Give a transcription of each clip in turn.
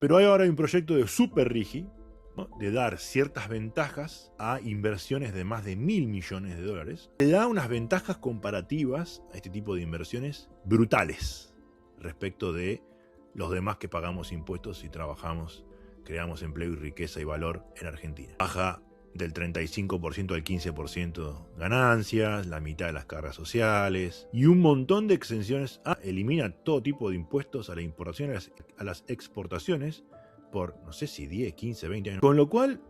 Pero hay ahora un proyecto de Super Rigi, ¿no?, de dar ciertas ventajas a inversiones de más de $1.000 millones. Le da unas ventajas comparativas a este tipo de inversiones brutales respecto de los demás que pagamos impuestos y trabajamos, creamos empleo y riqueza y valor en Argentina. Baja del 35% al 15% ganancias, la mitad de las cargas sociales y un montón de exenciones. Elimina todo tipo de impuestos a la importación, a las exportaciones por, no sé si 10, 15, 20 años. Con lo cual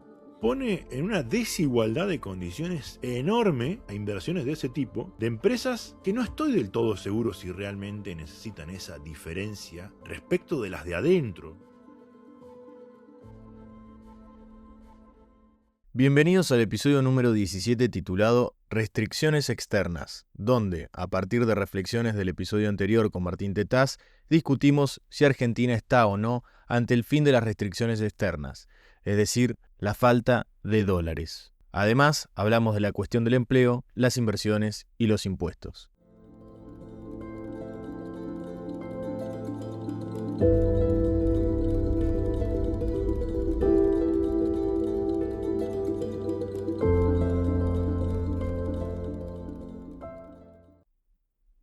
pone en una desigualdad de condiciones enorme a inversiones de ese tipo, de empresas que no estoy del todo seguro si realmente necesitan esa diferencia respecto de las de adentro. Bienvenidos al episodio número 17 titulado Restricciones externas, donde, a partir de reflexiones del episodio anterior con Martín Tetaz, discutimos si Argentina está o no ante el fin de las restricciones externas, es decir, la falta de dólares. Además, hablamos de la cuestión del empleo, las inversiones y los impuestos.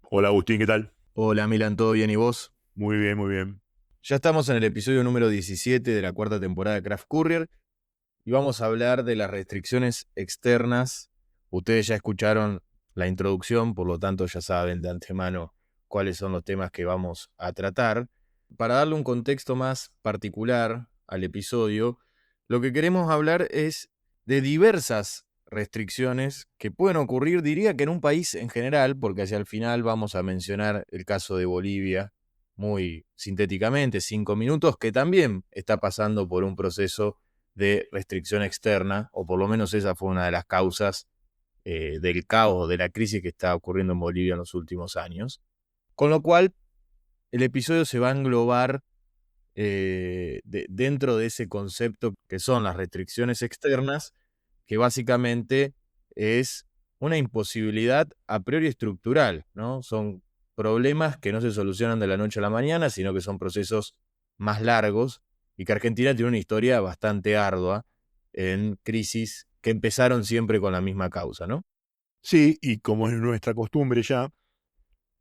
Hola Agustín, ¿qué tal? Hola Milan, ¿todo bien y vos? Muy bien, muy bien. Ya estamos en el episodio número 17 de la cuarta temporada de Craft Courier y vamos a hablar de las restricciones externas. Ustedes ya escucharon la introducción, por lo tanto ya saben de antemano cuáles son los temas que vamos a tratar. Para darle un contexto más particular al episodio, lo que queremos hablar es de diversas restricciones que pueden ocurrir, diría que en un país en general, porque hacia el final vamos a mencionar el caso de Bolivia muy sintéticamente, 5 minutos, que también está pasando por un proceso de restricción externa, o por lo menos esa fue una de las causas del caos, de la crisis que está ocurriendo en Bolivia en los últimos años. Con lo cual, el episodio se va a englobar dentro de ese concepto que son las restricciones externas, que básicamente es una imposibilidad a priori estructural, ¿no? Son problemas que no se solucionan de la noche a la mañana, sino que son procesos más largos y que Argentina tiene una historia bastante ardua en crisis que empezaron siempre con la misma causa, ¿no? Sí, y como es nuestra costumbre ya,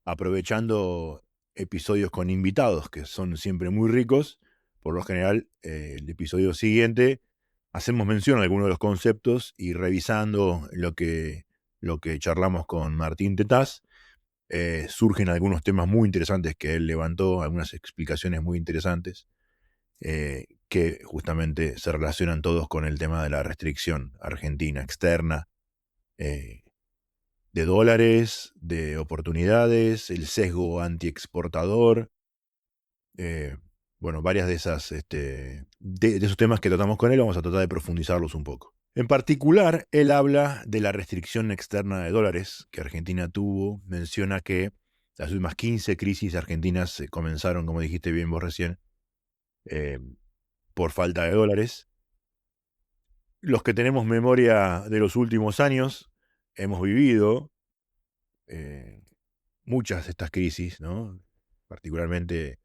aprovechando episodios con invitados que son siempre muy ricos, por lo general el episodio siguiente hacemos mención a algunos de los conceptos y revisando lo que charlamos con Martín Tetaz, surgen algunos temas muy interesantes que él levantó, algunas explicaciones muy interesantes que justamente se relacionan todos con el tema de la restricción argentina externa, de dólares, de oportunidades, el sesgo antiexportador, bueno, varias de esas, de esos temas que tratamos con él, vamos a tratar de profundizarlos un poco. En particular, él habla de la restricción externa de dólares que Argentina tuvo, menciona que las últimas 15 crisis argentinas comenzaron, como dijiste bien vos recién, por falta de dólares. Los que tenemos memoria de los últimos años, hemos vivido muchas de estas crisis, ¿no? Particularmente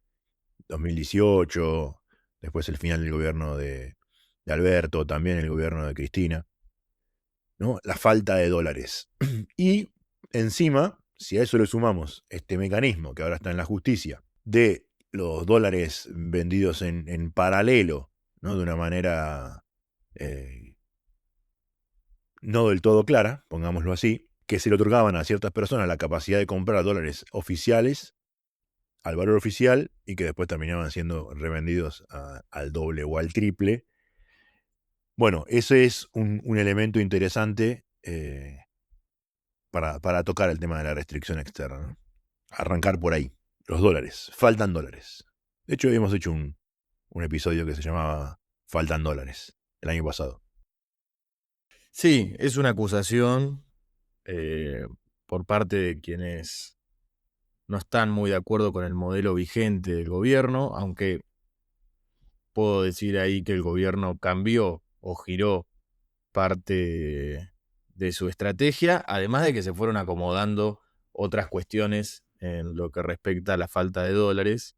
2018, después el final del gobierno de Alberto, también el gobierno de Cristina, ¿no? La falta de dólares. Y encima, si a eso le sumamos este mecanismo que ahora está en la justicia, de los dólares vendidos en paralelo, ¿no? De una manera no del todo clara, pongámoslo así, que se le otorgaban a ciertas personas la capacidad de comprar dólares oficiales al valor oficial y que después terminaban siendo revendidos al doble o al triple. Bueno, ese es un elemento interesante para tocar el tema de la restricción externa, ¿no? Arrancar por ahí. Los dólares. Faltan dólares. De hecho, habíamos hecho un episodio que se llamaba Faltan dólares el año pasado. Sí, es una acusación por parte de quienes no están muy de acuerdo con el modelo vigente del gobierno, aunque puedo decir ahí que el gobierno cambió o giró parte de su estrategia, además de que se fueron acomodando otras cuestiones en lo que respecta a la falta de dólares.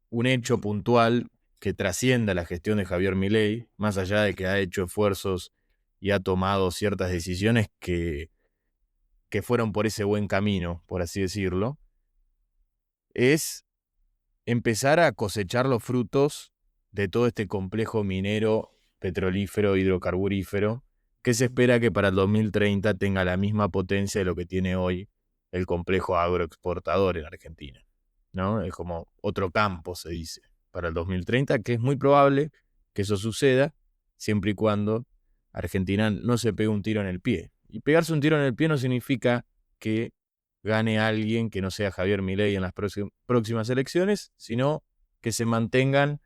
Un hecho puntual que trascienda la gestión de Javier Milei, más allá de que ha hecho esfuerzos y ha tomado ciertas decisiones que fueron por ese buen camino, por así decirlo, es empezar a cosechar los frutos de todo este complejo minero, petrolífero, hidrocarburífero, que se espera que para el 2030 tenga la misma potencia de lo que tiene hoy el complejo agroexportador en Argentina, ¿no? Es como otro campo, se dice, para el 2030, que es muy probable que eso suceda siempre y cuando Argentina no se pegue un tiro en el pie. Y pegarse un tiro en el pie no significa que gane alguien que no sea Javier Milei en las próximas elecciones, sino que se mantengan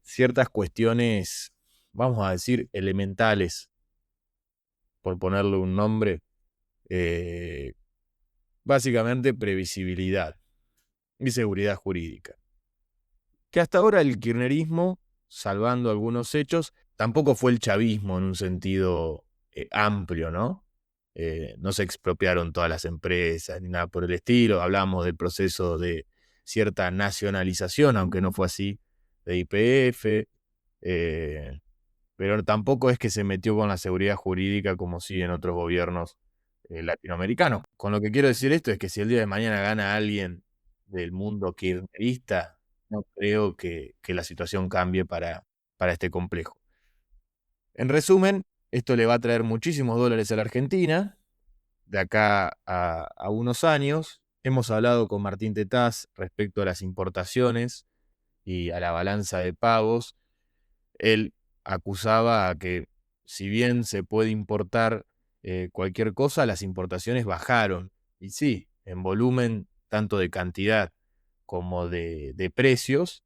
ciertas cuestiones, vamos a decir, elementales, por ponerle un nombre, eh, básicamente previsibilidad y seguridad jurídica. Que hasta ahora el kirchnerismo, salvando algunos hechos, tampoco fue el chavismo en un sentido amplio, ¿no? No se expropiaron todas las empresas ni nada por el estilo. Hablamos del proceso de cierta nacionalización, aunque no fue así, de YPF, pero tampoco es que se metió con la seguridad jurídica como sí en otros gobiernos latinoamericanos. Con lo que quiero decir esto es que si el día de mañana gana alguien del mundo kirchnerista, no creo que la situación cambie para este complejo. En resumen, esto le va a traer muchísimos dólares a la Argentina de acá a unos años. Hemos hablado con Martín Tetaz respecto a las importaciones y a la balanza de pagos. Él acusaba a que si bien se puede importar cualquier cosa, las importaciones bajaron. Y sí, en volumen, tanto de cantidad como de precios,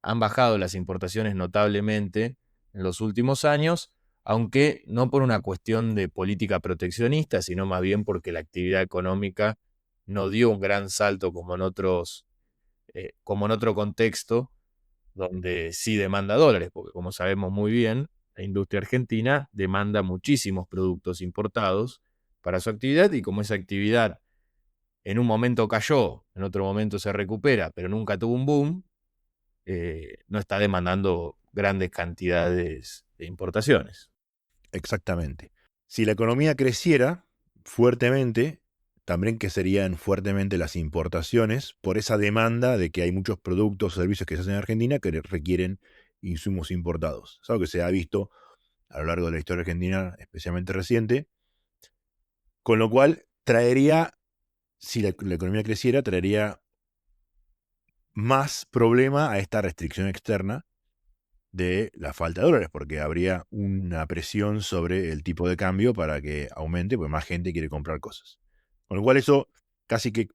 han bajado las importaciones notablemente en los últimos años, aunque no por una cuestión de política proteccionista, sino más bien porque la actividad económica no dio un gran salto como en otro contexto, donde sí demanda dólares, porque como sabemos muy bien, la industria argentina demanda muchísimos productos importados para su actividad, y como esa actividad en un momento cayó, en otro momento se recupera, pero nunca tuvo un boom, no está demandando grandes cantidades de importaciones. Exactamente. Si la economía creciera fuertemente, también crecerían fuertemente las importaciones por esa demanda de que hay muchos productos o servicios que se hacen en Argentina que requieren insumos importados. Es algo que se ha visto a lo largo de la historia argentina, especialmente reciente, con lo cual traería, si la economía creciera, traería más problema a esta restricción externa de la falta de dólares, porque habría una presión sobre el tipo de cambio para que aumente, pues más gente quiere comprar cosas. Con lo cual eso casi que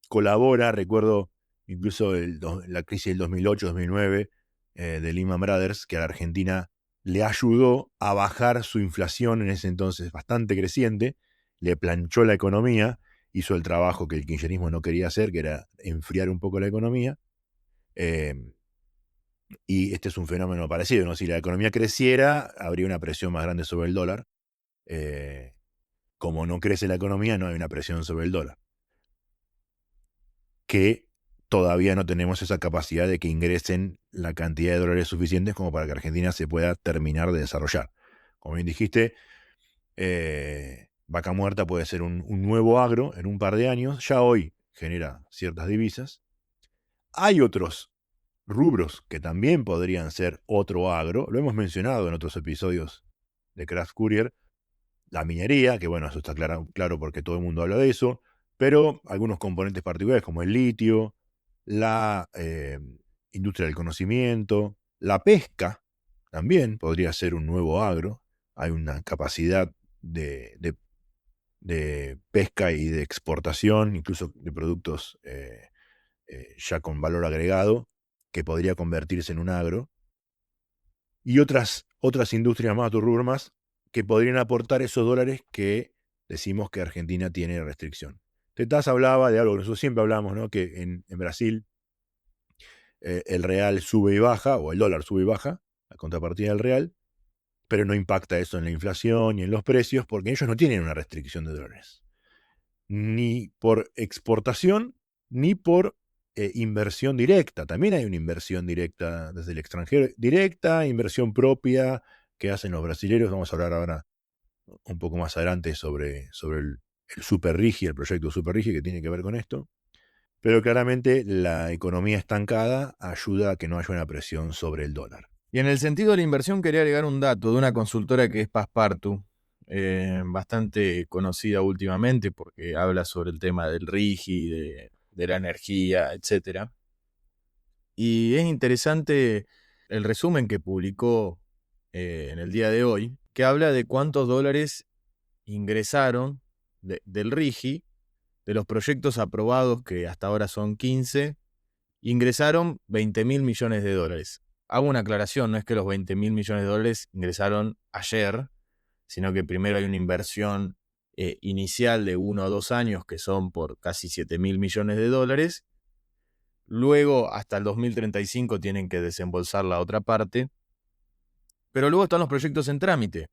colabora, recuerdo incluso la crisis del 2008-2009 de Lehman Brothers, que a la Argentina le ayudó a bajar su inflación en ese entonces bastante creciente, le planchó la economía, hizo el trabajo que el kirchnerismo no quería hacer, que era enfriar un poco la economía. Y este es un fenómeno parecido, ¿no? Si la economía creciera, habría una presión más grande sobre el dólar. Como no crece la economía, no hay una presión sobre el dólar. Que todavía no tenemos esa capacidad de que ingresen la cantidad de dólares suficientes como para que Argentina se pueda terminar de desarrollar. Como bien dijiste, Vaca Muerta puede ser un nuevo agro en un par de años. Ya hoy genera ciertas divisas. Hay otros rubros que también podrían ser otro agro. Lo hemos mencionado en otros episodios de Craft Courier. La minería, que bueno, eso está claro porque todo el mundo habla de eso, pero algunos componentes particulares como el litio, la industria del conocimiento, la pesca, también podría ser un nuevo agro. Hay una capacidad de pesca y de exportación, incluso de productos ya con valor agregado, que podría convertirse en un agro. Y otras industrias más, otros rubros más, que podrían aportar esos dólares que decimos que Argentina tiene restricción. Tetaz hablaba de algo que nosotros siempre hablamos, ¿no? Que en Brasil el real sube y baja, o el dólar sube y baja, la contrapartida del real, pero no impacta eso en la inflación ni en los precios, porque ellos no tienen una restricción de dólares. Ni por exportación, ni por inversión directa. También hay una inversión directa desde el extranjero, directa, inversión propia que hacen los brasileños. Vamos a hablar ahora un poco más adelante sobre el Super Rigi, el proyecto Super Rigi, que tiene que ver con esto. Pero claramente la economía estancada ayuda a que no haya una presión sobre el dólar. Y en el sentido de la inversión quería agregar un dato de una consultora que es Passepartout, bastante conocida últimamente porque habla sobre el tema del RIGI, de la energía, etc. Y es interesante el resumen que publicó en el día de hoy, que habla de cuántos dólares ingresaron del RIGI, de los proyectos aprobados, que hasta ahora son 15, ingresaron 20.000 millones de dólares. Hago una aclaración, no es que los 20.000 millones de dólares ingresaron ayer, sino que primero hay una inversión inicial de 1 o 2 años que son por casi 7.000 millones de dólares. Luego, hasta el 2035 tienen que desembolsar la otra parte. Pero luego están los proyectos en trámite.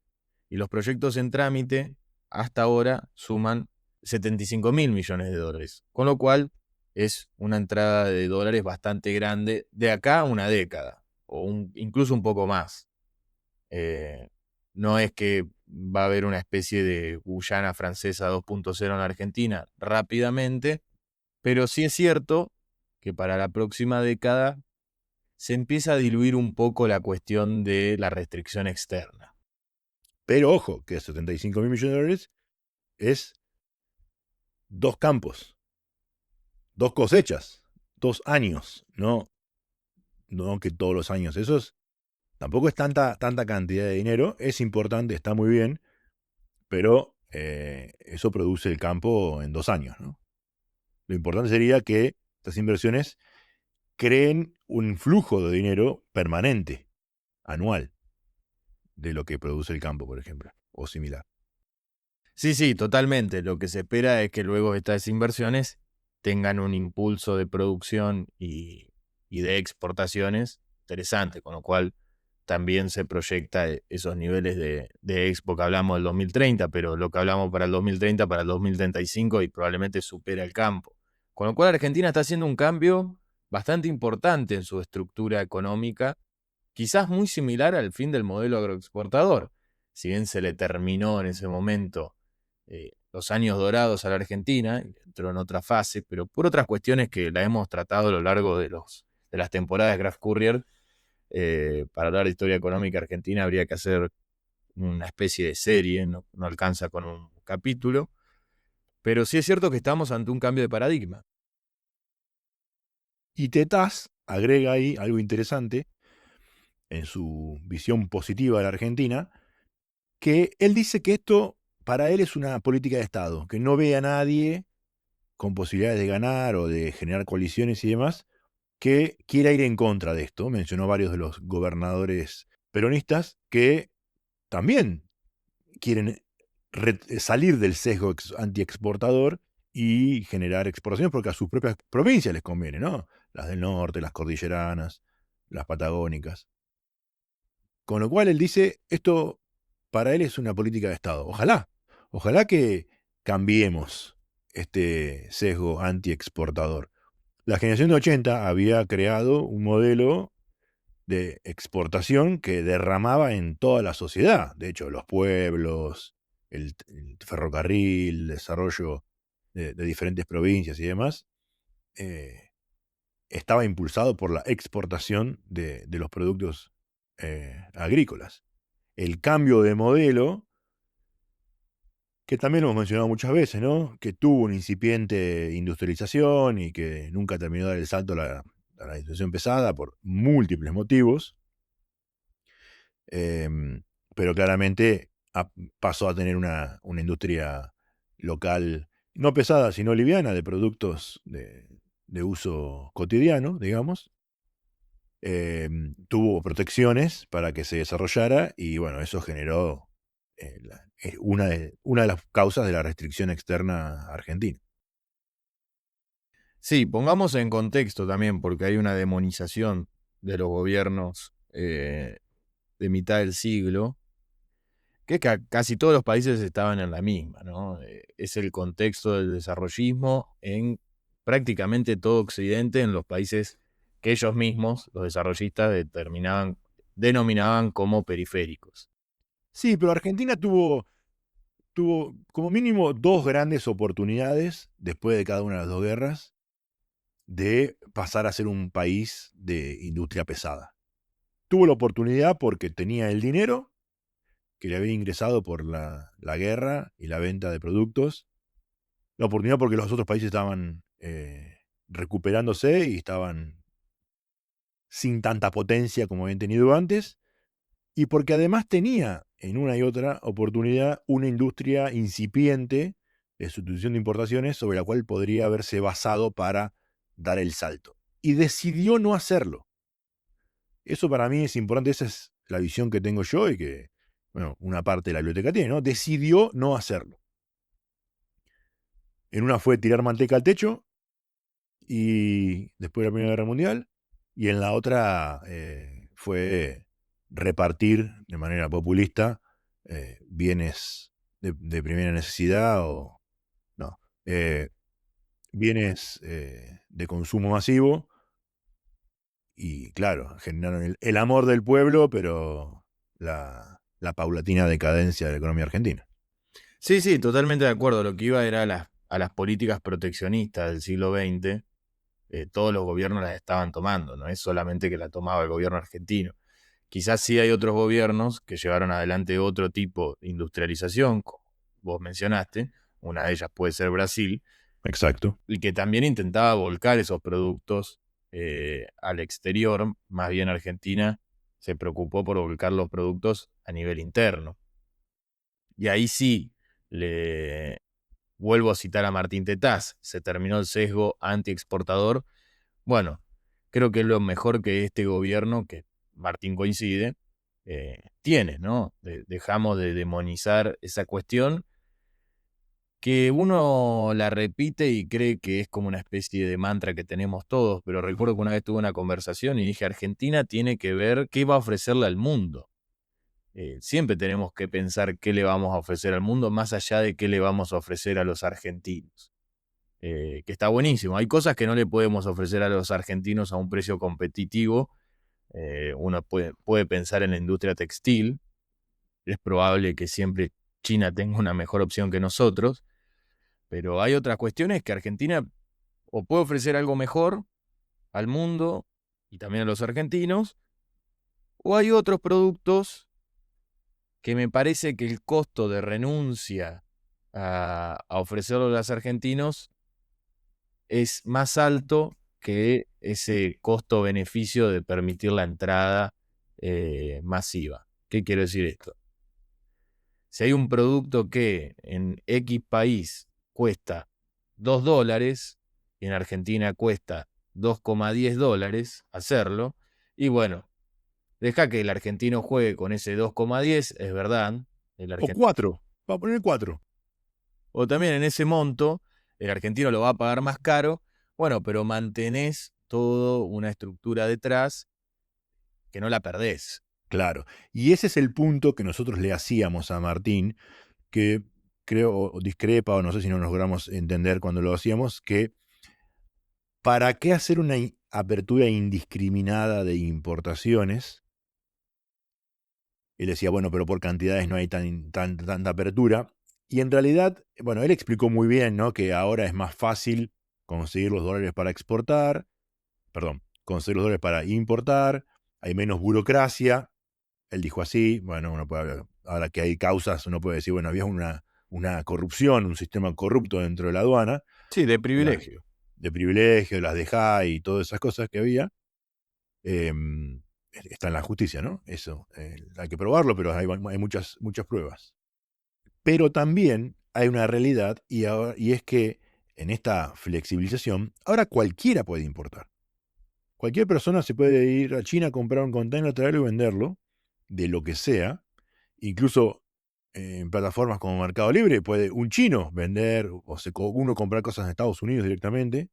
Y los proyectos en trámite hasta ahora suman 75.000 millones de dólares. Con lo cual es una entrada de dólares bastante grande de acá a una década. O incluso un poco más. No es que va a haber una especie de Guyana francesa 2.0 en Argentina rápidamente. Pero sí es cierto que para la próxima década se empieza a diluir un poco la cuestión de la restricción externa. Pero ojo, que 75.000 millones de dólares es 2 campos, 2 cosechas, 2 años, no que todos los años. Tampoco es tanta cantidad de dinero, es importante, está muy bien, pero eso produce el campo en 2 años, ¿no? Lo importante sería que estas inversiones creen un flujo de dinero permanente, anual, de lo que produce el campo, por ejemplo, o similar. Sí, totalmente. Lo que se espera es que luego estas inversiones tengan un impulso de producción y de exportaciones interesante, con lo cual también se proyecta esos niveles de expo que hablamos del 2030, pero lo que hablamos para el 2030, para el 2035 y probablemente supera el campo. Con lo cual Argentina está haciendo un cambio bastante importante en su estructura económica, quizás muy similar al fin del modelo agroexportador. Si bien se le terminó en ese momento los años dorados a la Argentina, entró en otra fase, pero por otras cuestiones que la hemos tratado a lo largo de las temporadas de Graph Courier. Para hablar de historia económica argentina habría que hacer una especie de serie, no alcanza con un capítulo, pero sí es cierto que estamos ante un cambio de paradigma. Y Tetaz agrega ahí algo interesante en su visión positiva de la Argentina, que él dice que esto para él es una política de Estado, que no ve a nadie con posibilidades de ganar o de generar coaliciones y demás, que quiera ir en contra de esto. Mencionó varios de los gobernadores peronistas que también quieren salir del sesgo antiexportador y generar exportaciones porque a sus propias provincias les conviene, ¿no? Las del norte, las cordilleranas, las patagónicas. Con lo cual él dice, esto para él es una política de Estado. Ojalá que cambiemos este sesgo antiexportador. La generación de 80 había creado un modelo de exportación que derramaba en toda la sociedad. De hecho, los pueblos, el ferrocarril, el desarrollo de diferentes provincias y demás, estaba impulsado por la exportación de los productos agrícolas. El cambio de modelo, que también lo hemos mencionado muchas veces, ¿no? Que tuvo una incipiente industrialización y que nunca terminó de dar el salto a la industrialización pesada por múltiples motivos, pero claramente pasó a tener una industria local, no pesada, sino liviana, de productos de uso cotidiano, digamos. Tuvo protecciones para que se desarrollara y bueno, eso generó una de las causas de la restricción externa argentina. Sí, pongamos en contexto también, porque hay una demonización de los gobiernos de mitad del siglo, que casi todos los países estaban en la misma, ¿no? Es el contexto del desarrollismo en prácticamente todo Occidente en los países que ellos mismos, los desarrollistas, denominaban como periféricos. Sí, pero Argentina tuvo como mínimo 2 grandes oportunidades, después de cada una de las 2 guerras, de pasar a ser un país de industria pesada. Tuvo la oportunidad porque tenía el dinero que le había ingresado por la guerra y la venta de productos. La oportunidad porque los otros países estaban recuperándose y estaban sin tanta potencia como habían tenido antes. Y porque además tenía en una y otra oportunidad una industria incipiente de sustitución de importaciones sobre la cual podría haberse basado para dar el salto. Y decidió no hacerlo. Eso para mí es importante, esa es la visión que tengo yo y que, bueno, una parte de la biblioteca tiene, ¿no? Decidió no hacerlo. En una fue tirar manteca al techo y después de la Primera Guerra Mundial, y en la otra fue repartir de manera populista bienes de primera necesidad o no, bienes de consumo masivo y claro, generaron el amor del pueblo, pero la paulatina decadencia de la economía argentina. Sí, sí, totalmente de acuerdo. Lo que iba era a las políticas proteccionistas del siglo XX. Todos los gobiernos las estaban tomando, no es solamente que la tomaba el gobierno argentino. Quizás sí hay otros gobiernos que llevaron adelante otro tipo de industrialización, como vos mencionaste, una de ellas puede ser Brasil, Exacto. y que también intentaba volcar esos productos al exterior. Más bien Argentina se preocupó por volcar los productos a nivel interno. Y ahí sí, le vuelvo a citar a Martín Tetaz, se terminó el sesgo anti-exportador. Bueno, creo que es lo mejor que este gobierno, que Martín coincide, tiene, ¿no? Dejamos de demonizar esa cuestión que uno la repite y cree que es como una especie de mantra que tenemos todos, pero recuerdo que una vez tuve una conversación y dije, Argentina tiene que ver qué va a ofrecerle al mundo. Siempre tenemos que pensar qué le vamos a ofrecer al mundo, más allá de qué le vamos a ofrecer a los argentinos. Que está buenísimo. Hay cosas que no le podemos ofrecer a los argentinos a un precio competitivo. Uno puede pensar en la industria textil. Es probable que siempre China tenga una mejor opción que nosotros, pero hay otras cuestiones que Argentina o puede ofrecer algo mejor al mundo y también a los argentinos, o hay otros productos que me parece que el costo de renuncia a ofrecerlo a los argentinos es más alto que ese costo-beneficio de permitir la entrada masiva. ¿Qué quiero decir esto? Si hay un producto que en X país cuesta $2 y en Argentina cuesta $2,10 hacerlo, y bueno, deja que el argentino juegue con ese 2,10, es verdad. O 4, va a poner 4. O también en ese monto, el argentino lo va a pagar más caro, bueno, pero mantenés toda una estructura detrás que no la perdés. Claro. Y ese es el punto que nosotros le hacíamos a Martín, que creo o discrepa, o no sé si no nos logramos entender cuando lo hacíamos, que ¿para qué hacer una apertura indiscriminada de importaciones? Él decía, bueno, pero por cantidades no hay tanta apertura. Y en realidad, bueno, él explicó muy bien, ¿no? Que ahora es más fácil conseguir los dólares para exportar, conseguir los dólares para importar, hay menos burocracia. Él dijo así, bueno, uno puede, ahora que hay causas, uno puede decir, bueno, había una corrupción, un sistema corrupto dentro de la aduana. Sí, de privilegio. De privilegio, las de high y todas esas cosas que había. Está en la justicia, ¿no? Eso, hay que probarlo, pero hay muchas pruebas. Pero también hay una realidad y es que en esta flexibilización, ahora cualquiera puede importar. Cualquier persona se puede ir a China a comprar un container, traerlo y venderlo, de lo que sea. Incluso en plataformas como Mercado Libre puede un chino vender uno comprar cosas en Estados Unidos directamente.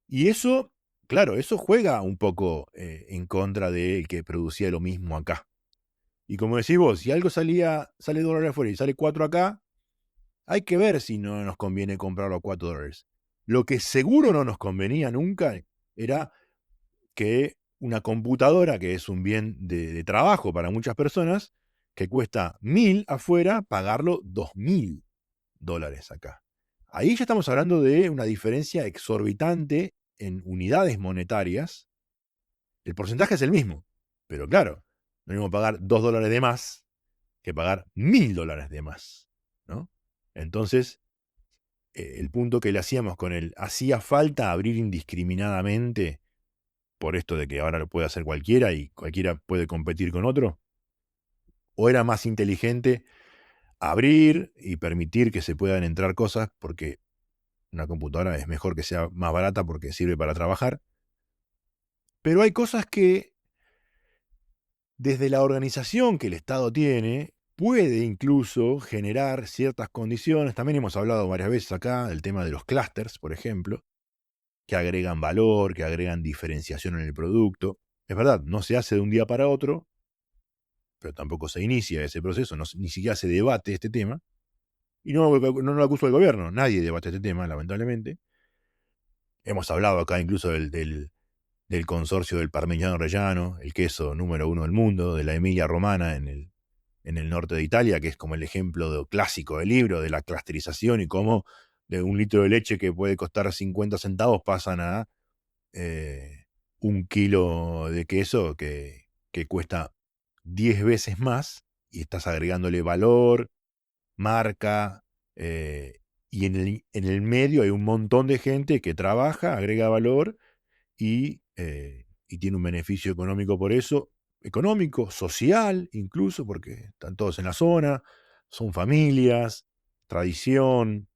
Y eso, claro, eso juega un poco en contra del que producía lo mismo acá. Y como decís vos, si algo sale $2 afuera y sale 4 acá, hay que ver si no nos conviene comprarlo a $4. Lo que seguro no nos convenía nunca era que una computadora, que es un bien de trabajo para muchas personas, que cuesta 1.000 afuera, pagarlo $2.000 acá. Ahí ya estamos hablando de una diferencia exorbitante en unidades monetarias. El porcentaje es el mismo, pero claro, no es mismo pagar $2 de más que pagar $1.000 de más, ¿no? Entonces, el punto que le hacíamos con él, hacía falta abrir indiscriminadamente por esto de que ahora lo puede hacer cualquiera y cualquiera puede competir con otro, o era más inteligente abrir y permitir que se puedan entrar cosas porque una computadora es mejor que sea más barata porque sirve para trabajar, pero hay cosas que desde la organización que el Estado tiene puede incluso generar ciertas condiciones. También hemos hablado varias veces acá del tema de los clústeres, por ejemplo, que agregan valor, que agregan diferenciación en el producto. Es verdad, no se hace de un día para otro, pero tampoco se inicia ese proceso, ni siquiera se debate este tema. Y no lo acuso al gobierno, nadie debate este tema, lamentablemente. Hemos hablado acá incluso del consorcio del Parmigiano Reggiano, el queso número 1 del mundo, de la Emilia Romana en el norte de Italia, que es como el ejemplo clásico del libro, de la clusterización y cómo de un litro de leche que puede costar 50 centavos pasan a 1 kilo de queso que cuesta 10 veces más y estás agregándole valor, marca, y en el medio hay un montón de gente que trabaja, agrega valor y tiene un beneficio económico por eso, económico, social incluso, porque están todos en la zona, son familias, tradición,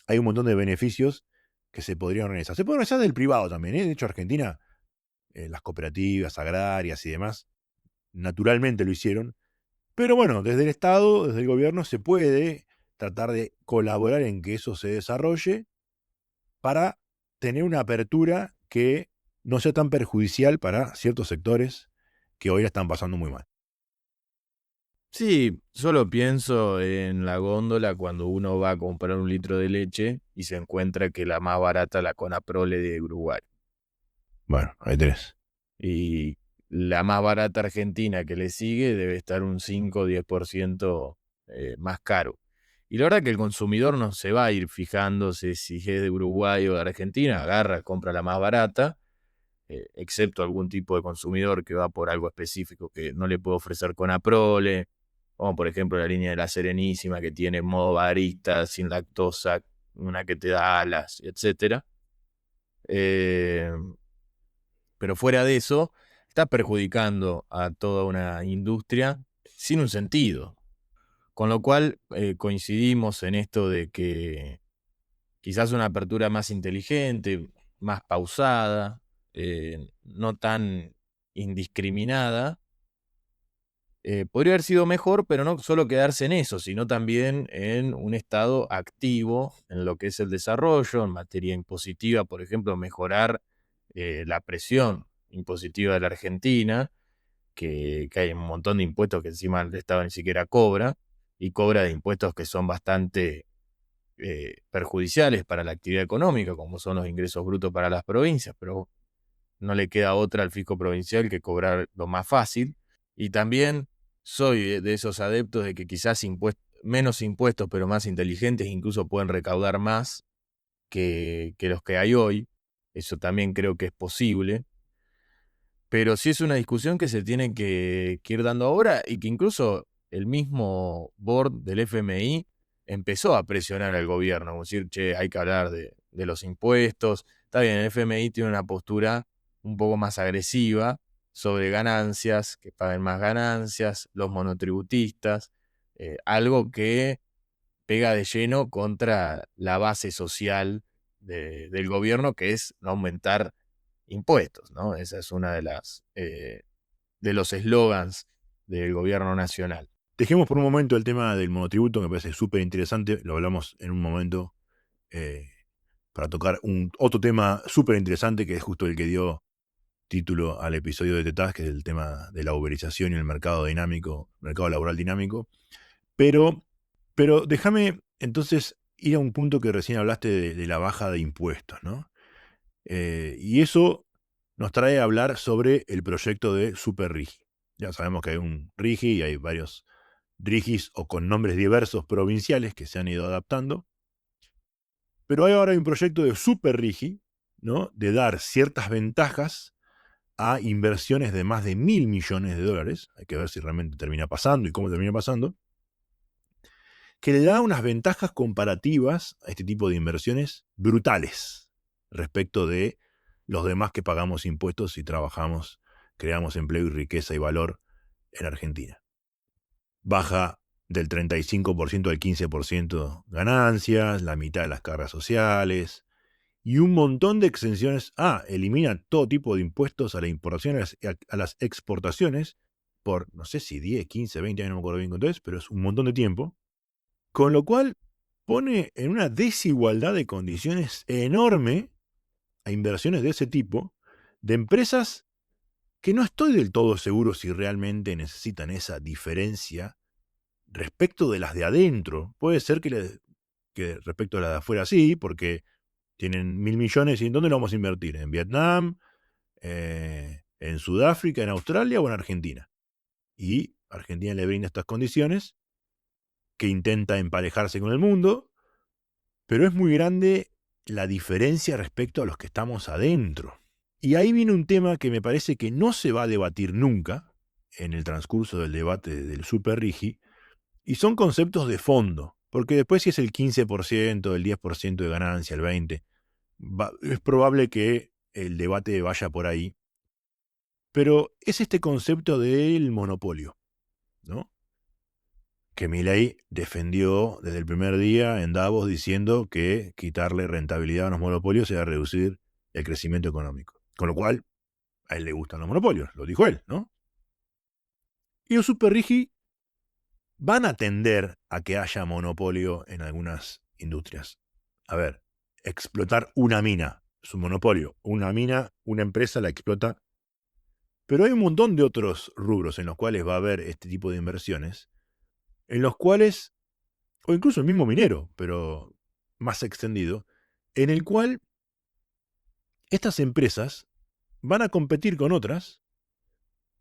hay un montón de beneficios que se podrían organizar. Se puede organizar del privado también, ¿eh? De hecho Argentina, las cooperativas agrarias y demás, naturalmente lo hicieron, pero bueno, desde el Estado, desde el gobierno se puede tratar de colaborar en que eso se desarrolle para tener una apertura que no sea tan perjudicial para ciertos sectores que hoy la están pasando muy mal. Sí, solo pienso en la góndola cuando uno va a comprar un litro de leche y se encuentra que la más barata la Conaprole de Uruguay. Bueno, ahí tenés. Y la más barata argentina que le sigue debe estar un 5 o 10% más caro. Y la verdad que el consumidor no se va a ir fijándose si es de Uruguay o de Argentina, agarra, compra la más barata, excepto algún tipo de consumidor que va por algo específico que no le puede ofrecer Conaprole, como por ejemplo la línea de la Serenísima que tiene modo barista, sin lactosa, una que te da alas, etcétera. Pero fuera de eso, está perjudicando a toda una industria sin un sentido. Con lo cual coincidimos en esto de que quizás una apertura más inteligente, más pausada, no tan indiscriminada, podría haber sido mejor, pero no solo quedarse en eso, sino también en un estado activo en lo que es el desarrollo, en materia impositiva, por ejemplo, mejorar la presión impositiva de la Argentina, que hay un montón de impuestos que encima el Estado ni siquiera cobra, y cobra de impuestos que son bastante perjudiciales para la actividad económica, como son los ingresos brutos para las provincias, pero no le queda otra al fisco provincial que cobrar lo más fácil. Y también soy de esos adeptos de que quizás menos impuestos, pero más inteligentes, incluso pueden recaudar más que los que hay hoy. Eso también creo que es posible. Pero sí es una discusión que se tiene que ir dando ahora y que incluso el mismo board del FMI empezó a presionar al gobierno, como decir, che, hay que hablar de los impuestos. Está bien, el FMI tiene una postura un poco más agresiva sobre ganancias, que paguen más ganancias, los monotributistas, algo que pega de lleno contra la base social del gobierno, que es no aumentar impuestos, ¿no? Esa es una de los eslogans del gobierno nacional. Dejemos por un momento el tema del monotributo, me parece súper interesante, lo hablamos en un momento, para tocar otro tema súper interesante que es justo el que dio título al episodio de Tetaz, que es el tema de la uberización y el mercado dinámico, mercado laboral dinámico. Pero déjame entonces ir a un punto que recién hablaste de la baja de impuestos, ¿no? Y eso nos trae a hablar sobre el proyecto de Super Rigi. Ya sabemos que hay un Rigi y hay varios Rigis o con nombres diversos provinciales que se han ido adaptando. Pero ahora hay un proyecto de Super Rigi, ¿no? De dar ciertas ventajas a inversiones de más de 1.000 millones de dólares. Hay que ver si realmente termina pasando y cómo termina pasando. Que le da unas ventajas comparativas a este tipo de inversiones brutales respecto de los demás que pagamos impuestos y trabajamos, creamos empleo y riqueza y valor en Argentina. Baja del 35% al 15% ganancias, la mitad de las cargas sociales y un montón de exenciones. Elimina todo tipo de impuestos a las importaciones y a las exportaciones por, no sé si 10, 15, 20 años, no me acuerdo bien cuánto es, pero es un montón de tiempo. Con lo cual pone en una desigualdad de condiciones enorme a inversiones de ese tipo, de empresas que no estoy del todo seguro si realmente necesitan esa diferencia respecto de las de adentro. Puede ser que respecto a las de afuera sí, porque tienen 1.000 millones. ¿Y en dónde lo vamos a invertir? ¿En Vietnam? ¿En Sudáfrica? ¿En Australia o en Argentina? Y Argentina le brinda estas condiciones, que intenta emparejarse con el mundo, pero es muy grande la diferencia respecto a los que estamos adentro. Y ahí viene un tema que me parece que no se va a debatir nunca en el transcurso del debate del Super Rigi, y son conceptos de fondo, porque después si es el 15%, el 10% de ganancia, el 20%, es probable que el debate vaya por ahí, pero es este concepto del monopolio, ¿no? Que Milei defendió desde el primer día en Davos diciendo que quitarle rentabilidad a los monopolios era reducir el crecimiento económico. Con lo cual, a él le gustan los monopolios, lo dijo él, ¿no? Y los Super Rigi van a tender a que haya monopolio en algunas industrias. A ver, explotar una mina es un monopolio. Una mina, una empresa la explota. Pero hay un montón de otros rubros en los cuales va a haber este tipo de inversiones, en los cuales, o incluso el mismo minero, pero más extendido, en el cual estas empresas van a competir con otras,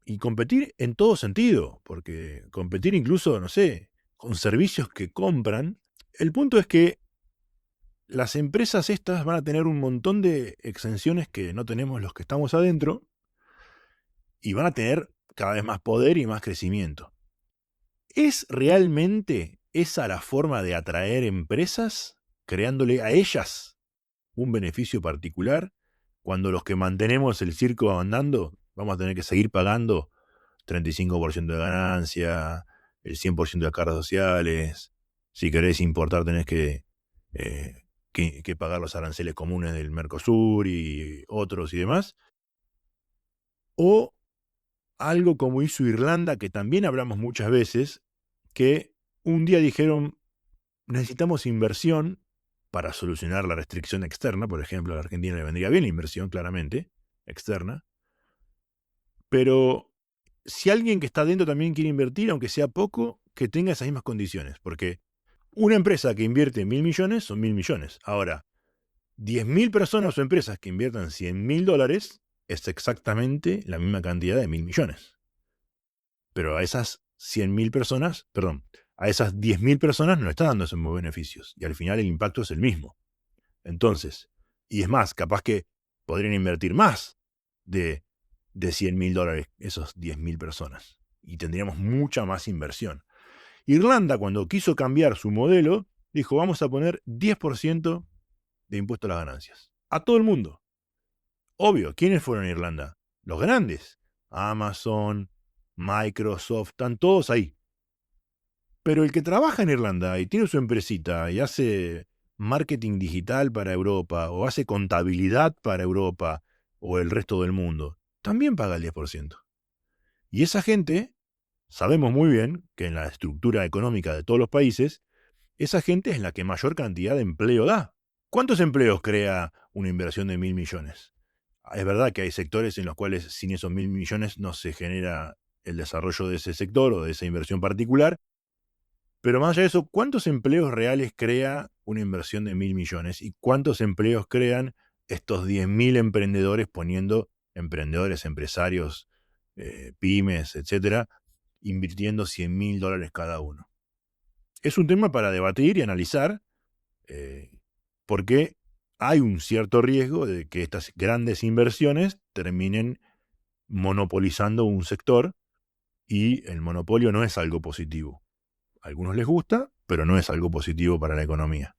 y competir en todo sentido, porque competir incluso, no sé, con servicios que compran. El punto es que las empresas estas van a tener un montón de exenciones que no tenemos los que estamos adentro, y van a tener cada vez más poder y más crecimiento. ¿Es realmente esa la forma de atraer empresas, creándole a ellas un beneficio particular, cuando los que mantenemos el circo andando vamos a tener que seguir pagando 35% de ganancia, el 100% de cargas sociales? Si querés importar tenés que pagar los aranceles comunes del Mercosur y otros y demás. O algo como hizo Irlanda, que también hablamos muchas veces, que un día dijeron: necesitamos inversión para solucionar la restricción externa. Por ejemplo, a la Argentina le vendría bien la inversión, claramente, externa. Pero si alguien que está dentro también quiere invertir, aunque sea poco, que tenga esas mismas condiciones. Porque una empresa que invierte 1.000 millones son 1.000 millones. Ahora, 10.000 personas o empresas que inviertan $100.000 es exactamente la misma cantidad de 1.000 millones. Pero a esas 100.000 personas, a esas 10.000 personas no le está dando esos beneficios. Y al final el impacto es el mismo. Entonces, y es más, capaz que podrían invertir más de $100.000 esos 10.000 personas. Y tendríamos mucha más inversión. Irlanda, cuando quiso cambiar su modelo, dijo: vamos a poner 10% de impuesto a las ganancias. A todo el mundo. Obvio, ¿quiénes fueron a Irlanda? Los grandes. Amazon, Microsoft, están todos ahí. Pero el que trabaja en Irlanda y tiene su empresita y hace marketing digital para Europa, o hace contabilidad para Europa o el resto del mundo, también paga el 10%. Y esa gente, sabemos muy bien que en la estructura económica de todos los países, esa gente es la que mayor cantidad de empleo da. ¿Cuántos empleos crea una inversión de 1.000 millones? Es verdad que hay sectores en los cuales sin esos 1.000 millones no se genera el desarrollo de ese sector o de esa inversión particular. Pero más allá de eso, ¿cuántos empleos reales crea una inversión de 1.000 millones. ¿Y cuántos empleos crean estos 10.000 emprendedores poniendo emprendedores, empresarios, pymes, etcétera, invirtiendo $100.000 cada uno? Es un tema para debatir y analizar, porque hay un cierto riesgo de que estas grandes inversiones terminen monopolizando un sector, y el monopolio no es algo positivo. A algunos les gusta, pero no es algo positivo para la economía.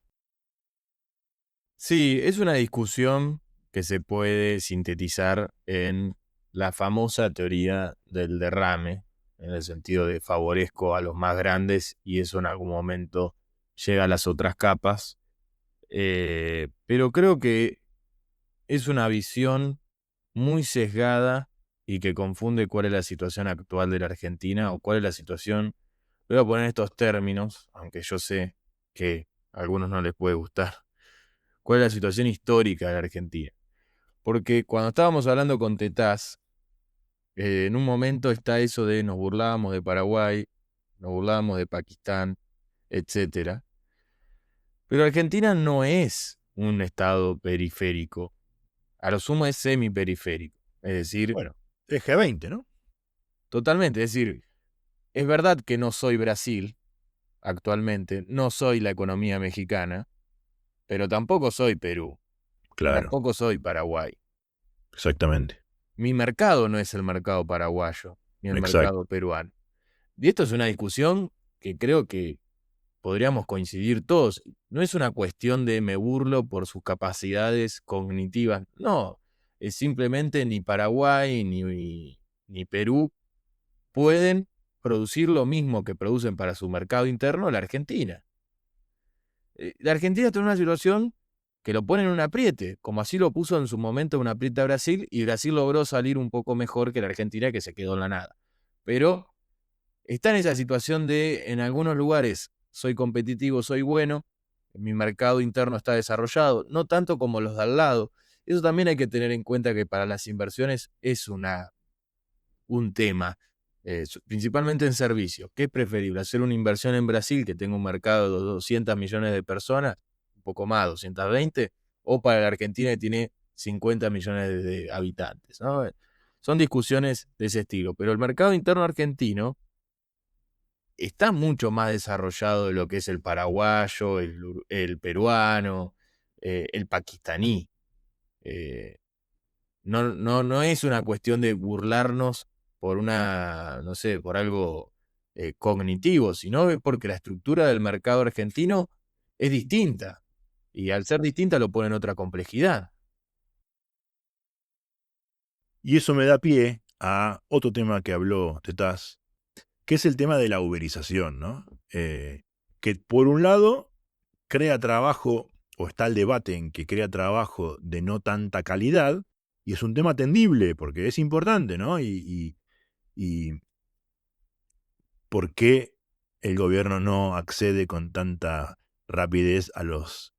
Sí, es una discusión que se puede sintetizar en la famosa teoría del derrame, en el sentido de favorezco a los más grandes y eso en algún momento llega a las otras capas. Pero creo que es una visión muy sesgada y que confunde cuál es la situación actual de la Argentina o cuál es la situación. Voy a poner estos términos, aunque yo sé que a algunos no les puede gustar. ¿Cuál es la situación histórica de la Argentina? Porque cuando estábamos hablando con Tetaz, en un momento está eso de nos burlábamos de Paraguay, nos burlábamos de Pakistán, etcétera. Pero Argentina no es un estado periférico. A lo sumo es semiperiférico. Es decir, Bueno, es G20, ¿no? totalmente. Es decir, es verdad que no soy Brasil actualmente, no soy la economía mexicana, pero tampoco soy Perú, Claro, tampoco soy Paraguay. exactamente. Mi mercado no es el mercado paraguayo, ni el Exacto. mercado peruano. Y esto es una discusión que creo que podríamos coincidir todos. No es una cuestión de me burlo por sus capacidades cognitivas. No, es simplemente ni Paraguay ni Perú pueden producir lo mismo que producen para su mercado interno la Argentina. La Argentina está en una situación que lo pone en un apriete, como así lo puso en su momento en un apriete a Brasil, y Brasil logró salir un poco mejor que la Argentina, que se quedó en la nada. Pero está en esa situación de, en algunos lugares, soy competitivo, soy bueno, mi mercado interno está desarrollado, no tanto como los de al lado. Eso también hay que tener en cuenta que para las inversiones es un tema, principalmente en servicios. ¿Qué es preferible? ¿Hacer una inversión en Brasil, que tenga un mercado de 200 millones de personas, un poco más, 220, o para la Argentina, que tiene 50 millones de habitantes, ¿no? Son discusiones de ese estilo, pero el mercado interno argentino está mucho más desarrollado de lo que es el paraguayo, el peruano, el pakistaní. Eh, no es una cuestión de burlarnos por no sé, por algo cognitivo, sino es porque la estructura del mercado argentino es distinta. Y al ser distinta lo pone en otra complejidad. Y eso me da pie a otro tema que habló Tetaz, que es el tema de la uberización, ¿no? Que por un lado crea trabajo, o está el debate en que crea trabajo de no tanta calidad, y es un tema atendible porque es importante, ¿no? Y ¿por qué el gobierno no accede con tanta rapidez a los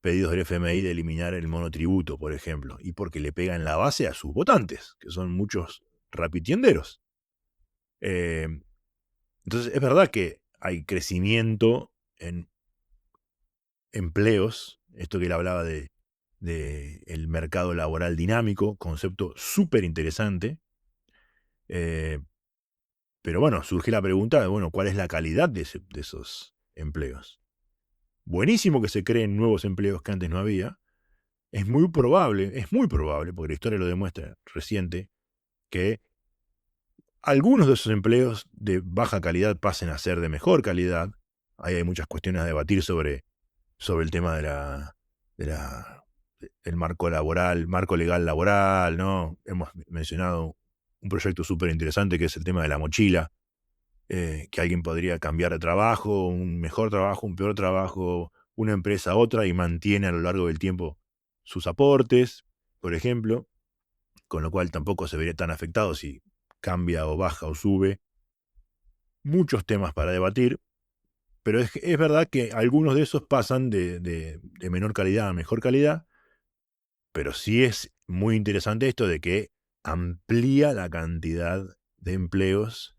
pedidos del FMI de eliminar el monotributo, por ejemplo? Y porque le pega en la base a sus votantes, que son muchos rapitienderos. Eh, entonces, es verdad que hay crecimiento en empleos, esto que él hablaba de el mercado laboral dinámico, concepto súper interesante. Pero bueno, surge la pregunta de, bueno, ¿cuál es la calidad de esos empleos? Buenísimo que se creen nuevos empleos que antes no había. Es muy probable, porque la historia lo demuestra reciente, que algunos de esos empleos de baja calidad pasen a ser de mejor calidad. Ahí hay muchas cuestiones a debatir sobre el tema de la, del marco laboral, marco legal laboral, ¿no? Hemos mencionado un proyecto súper interesante que es el tema de la mochila, que alguien podría cambiar de trabajo, un mejor trabajo, un peor trabajo, una empresa a otra, y mantiene a lo largo del tiempo sus aportes, por ejemplo, con lo cual tampoco se vería tan afectado si cambia o baja o sube. Muchos temas para debatir, pero es verdad que algunos de esos pasan de menor calidad a mejor calidad, pero sí es muy interesante esto de que amplía la cantidad de empleos,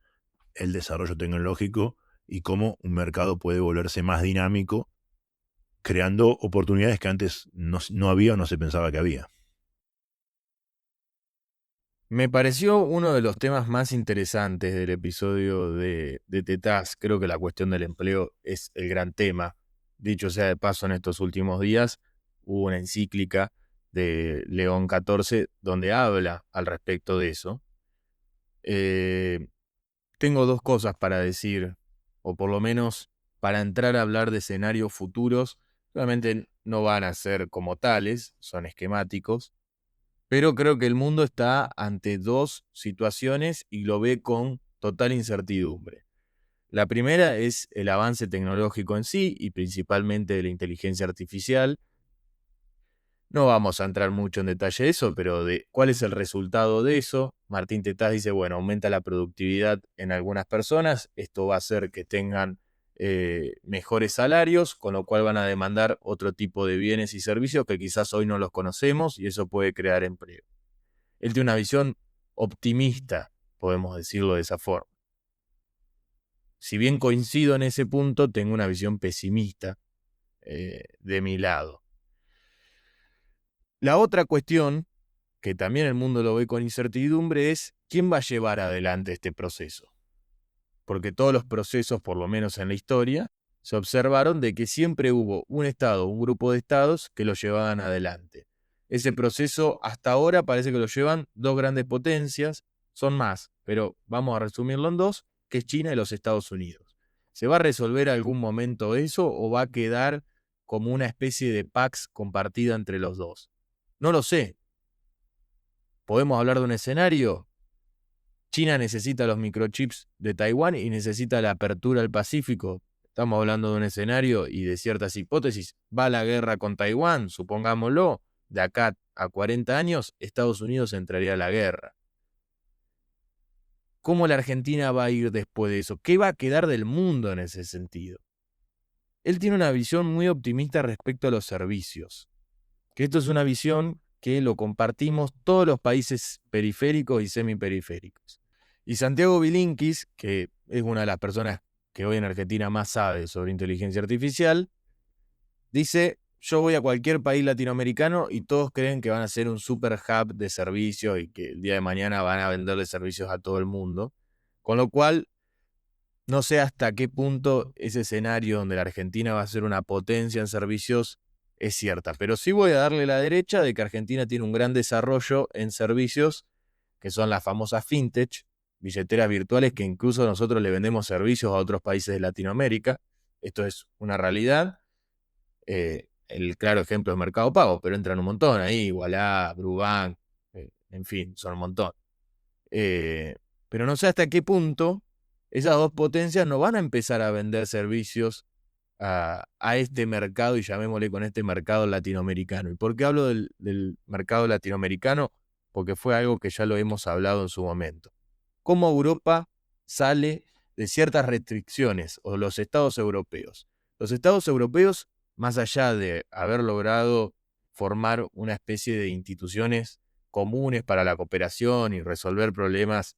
el desarrollo tecnológico, y cómo un mercado puede volverse más dinámico creando oportunidades que antes no había o no se pensaba que había. Me pareció uno de los temas más interesantes del episodio de Tetaz. Creo que la cuestión del empleo es el gran tema. Dicho sea de paso, en estos últimos días hubo una encíclica de León XIV donde habla al respecto de eso. Tengo dos cosas para decir, o por lo menos para entrar a hablar de escenarios futuros. Obviamente no van a ser como tales, son esquemáticos. Pero creo que el mundo está ante dos situaciones y lo ve con total incertidumbre. La primera es el avance tecnológico en sí y principalmente de la inteligencia artificial. No vamos a entrar mucho en detalle de eso, pero de cuál es el resultado de eso. Martín Tetaz dice, bueno, aumenta la productividad en algunas personas, esto va a hacer que tengan mejores salarios, con lo cual van a demandar otro tipo de bienes y servicios que quizás hoy no los conocemos y eso puede crear empleo. Él tiene una visión optimista, podemos decirlo de esa forma. Si bien coincido en ese punto, tengo una visión pesimista de mi lado. La otra cuestión, que también el mundo lo ve con incertidumbre, es quién va a llevar adelante este proceso. Porque todos los procesos, por lo menos en la historia, se observaron de que siempre hubo un Estado, un grupo de Estados que lo llevaban adelante. Ese proceso hasta ahora parece que lo llevan dos grandes potencias, son más, pero vamos a resumirlo en dos, que es China y los Estados Unidos. ¿Se va a resolver algún momento eso o va a quedar como una especie de pax compartida entre los dos? No lo sé. ¿Podemos hablar de un escenario? China necesita los microchips de Taiwán y necesita la apertura al Pacífico. Estamos hablando de un escenario y de ciertas hipótesis. Va la guerra con Taiwán, supongámoslo. De acá a 40 años, Estados Unidos entraría a la guerra. ¿Cómo la Argentina va a ir después de eso? ¿Qué va a quedar del mundo en ese sentido? Él tiene una visión muy optimista respecto a los servicios. Que esto es una visión que lo compartimos todos los países periféricos y semiperiféricos. Y Santiago Bilinkis, que es una de las personas que hoy en Argentina más sabe sobre inteligencia artificial, dice, yo voy a cualquier país latinoamericano y todos creen que van a ser un super hub de servicios y que el día de mañana van a venderle servicios a todo el mundo. Con lo cual, no sé hasta qué punto ese escenario donde la Argentina va a ser una potencia en servicios es cierta. Pero sí voy a darle la derecha de que Argentina tiene un gran desarrollo en servicios que son las famosas fintech, billeteras virtuales que incluso nosotros le vendemos servicios a otros países de Latinoamérica. Esto es una realidad. El claro ejemplo es Mercado Pago, pero entran un montón ahí, Igualá, Brubank, en fin, son un montón. Pero no sé hasta qué punto esas dos potencias no van a empezar a vender servicios a este mercado, y llamémosle con este mercado latinoamericano. ¿Y por qué hablo del mercado latinoamericano? Porque fue algo que ya lo hemos hablado en su momento. ¿Cómo Europa sale de ciertas restricciones, o los estados europeos? Los estados europeos, más allá de haber logrado formar una especie de instituciones comunes para la cooperación y resolver problemas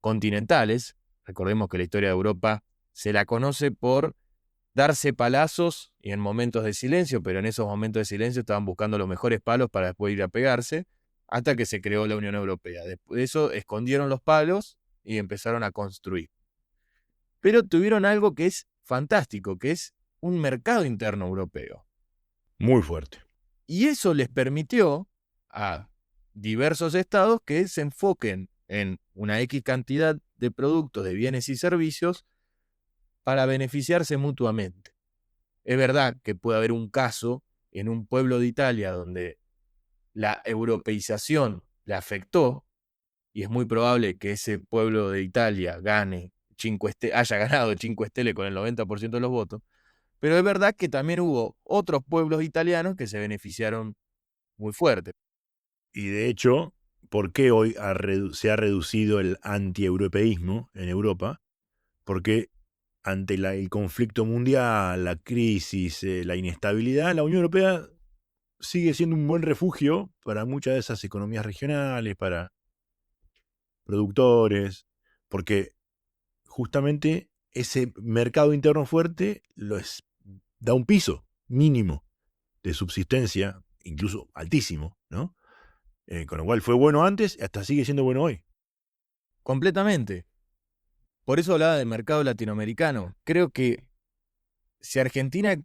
continentales, recordemos que la historia de Europa se la conoce por darse palazos y en momentos de silencio, pero en esos momentos de silencio estaban buscando los mejores palos para después ir a pegarse, hasta que se creó la Unión Europea. Después de eso escondieron los palos y empezaron a construir. Pero tuvieron algo que es fantástico, que es un mercado interno europeo. Muy fuerte. Y eso les permitió a diversos estados que se enfoquen en una X cantidad de productos, de bienes y servicios para beneficiarse mutuamente. Es verdad que puede haber un caso en un pueblo de Italia donde la europeización le afectó, y es muy probable que ese pueblo de Italia haya ganado 5 Stelle con el 90% de los votos, pero es verdad que también hubo otros pueblos italianos que se beneficiaron muy fuerte. Y de hecho, ¿por qué hoy se ha reducido el antieuropeísmo en Europa? Porque ante el conflicto mundial, la crisis, la inestabilidad, la Unión Europea sigue siendo un buen refugio para muchas de esas economías regionales, para productores, porque justamente ese mercado interno fuerte da un piso mínimo de subsistencia, incluso altísimo, ¿no? Con lo cual fue bueno antes y hasta sigue siendo bueno hoy. Completamente. Por eso hablaba del mercado latinoamericano. Creo que si Argentina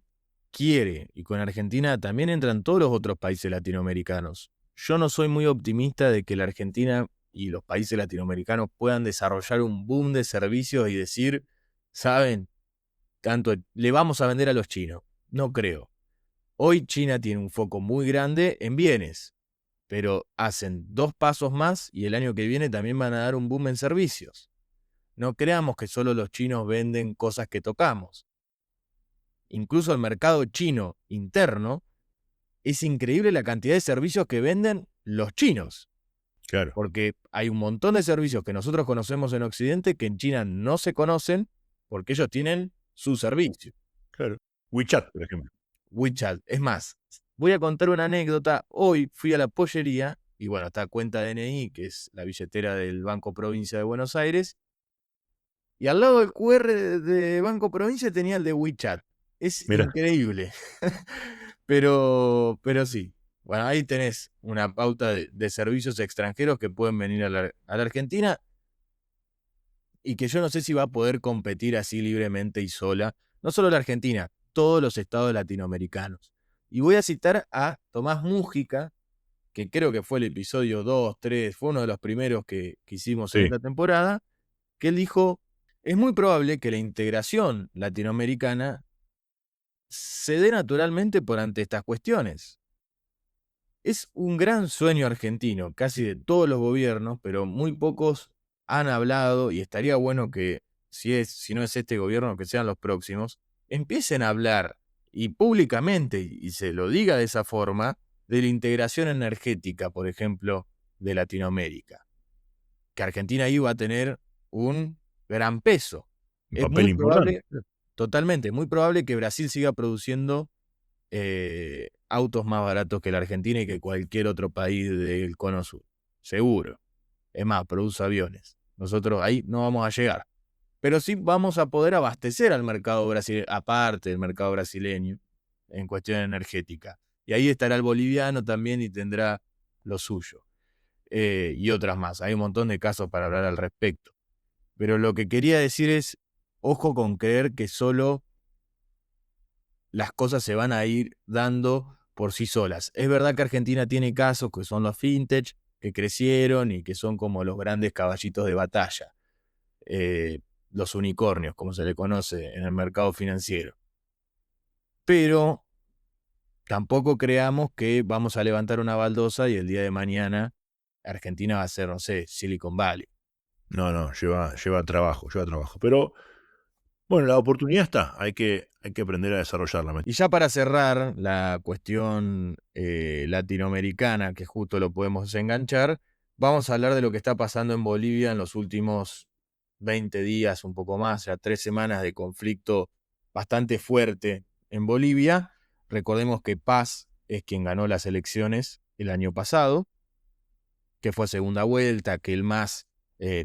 quiere, y con Argentina también entran todos los otros países latinoamericanos, yo no soy muy optimista de que la Argentina y los países latinoamericanos puedan desarrollar un boom de servicios y decir, ¿saben? Tanto le vamos a vender a los chinos. No creo. Hoy China tiene un foco muy grande en bienes, pero hacen 2 pasos más y el año que viene también van a dar un boom en servicios. No creamos que solo los chinos venden cosas que tocamos. Incluso el mercado chino interno, es increíble la cantidad de servicios que venden los chinos. Claro. Porque hay un montón de servicios que nosotros conocemos en Occidente que en China no se conocen porque ellos tienen su servicio. Claro. WeChat, por ejemplo. WeChat. Es más, voy a contar una anécdota. Hoy fui a la pollería y bueno, está cuenta DNI, que es la billetera del Banco Provincia de Buenos Aires. Y al lado del QR de Banco Provincia tenía el de WeChat. Es Mirá. increíble. pero sí. Bueno, ahí tenés una pauta de servicios extranjeros que pueden venir a la Argentina y que yo no sé si va a poder competir así libremente y sola. No solo la Argentina, todos los estados latinoamericanos. Y voy a citar a Tomás Múgica, que creo que fue el episodio 2, 3, fue uno de los primeros que hicimos en Sí. esta temporada, que él dijo, es muy probable que la integración latinoamericana se dé naturalmente por ante estas cuestiones. Es un gran sueño argentino, casi de todos los gobiernos, pero muy pocos han hablado, y estaría bueno que, si no es este gobierno, que sean los próximos, empiecen a hablar, y públicamente, y se lo diga de esa forma, de la integración energética, por ejemplo, de Latinoamérica. Que Argentina ahí va a tener un gran peso. Un Es papel muy importante. probable, totalmente, muy probable que Brasil siga produciendo autos más baratos que la Argentina y que cualquier otro país del Cono Sur. Seguro. Es más, produce aviones. Nosotros ahí no vamos a llegar. Pero sí vamos a poder abastecer al mercado brasileño, aparte del mercado brasileño, en cuestión energética. Y ahí estará el boliviano también y tendrá lo suyo. Y otras más. Hay un montón de casos para hablar al respecto. Pero lo que quería decir es, ojo con creer que solo las cosas se van a ir dando por sí solas. Es verdad que Argentina tiene casos que son los fintech, que crecieron y que son como los grandes caballitos de batalla, los unicornios, como se le conoce en el mercado financiero. Pero tampoco creamos que vamos a levantar una baldosa y el día de mañana Argentina va a ser, no sé, Silicon Valley. No, lleva trabajo. Pero bueno, la oportunidad está. Hay que aprender a desarrollarla. Y ya para cerrar la cuestión latinoamericana, que justo lo podemos enganchar, vamos a hablar de lo que está pasando en Bolivia en los últimos 20 días, un poco más, ya 3 semanas de conflicto bastante fuerte en Bolivia. Recordemos que Paz es quien ganó las elecciones el año pasado, que fue segunda vuelta, que el MAS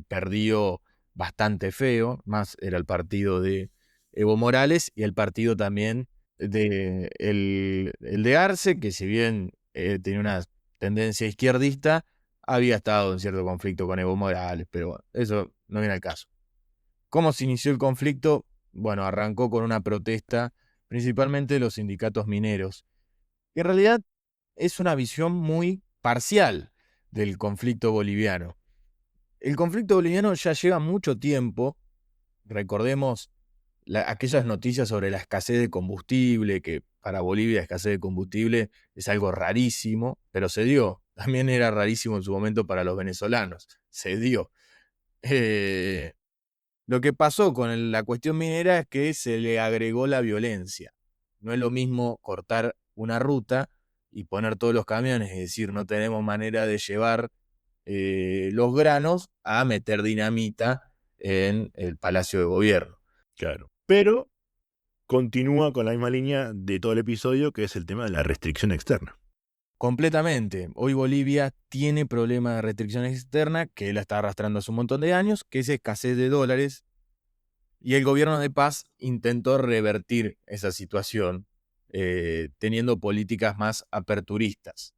perdió bastante feo. MAS era el partido de Evo Morales y el partido también de el de Arce, que si bien tenía una tendencia izquierdista, había estado en cierto conflicto con Evo Morales, pero bueno, eso no viene al caso. ¿Cómo se inició el conflicto? Bueno, arrancó con una protesta, principalmente de los sindicatos mineros, que en realidad es una visión muy parcial del conflicto boliviano. El conflicto boliviano ya lleva mucho tiempo. Recordemos aquellas noticias sobre la escasez de combustible, que para Bolivia la escasez de combustible es algo rarísimo, pero se dio. También era rarísimo en su momento para los venezolanos. Se dio. Lo que pasó con la cuestión minera es que se le agregó la violencia. No es lo mismo cortar una ruta y poner todos los camiones, es decir, no tenemos manera de llevar los granos, a meter dinamita en el Palacio de Gobierno. Claro. Pero continúa con la misma línea de todo el episodio, que es el tema de la restricción externa. Completamente. Hoy Bolivia tiene problemas de restricciones externas que la está arrastrando hace un montón de años, que es escasez de dólares. Y el gobierno de Paz intentó revertir esa situación teniendo políticas más aperturistas.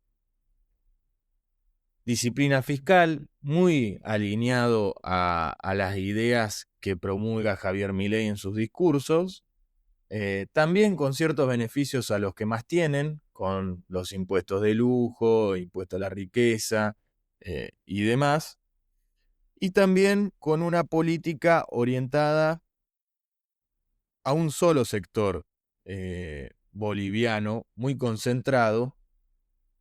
Disciplina fiscal, muy alineado a las ideas que promulga Javier Milei en sus discursos, también con ciertos beneficios a los que más tienen, con los impuestos de lujo, impuesto a la riqueza y demás, y también con una política orientada a un solo sector boliviano muy concentrado,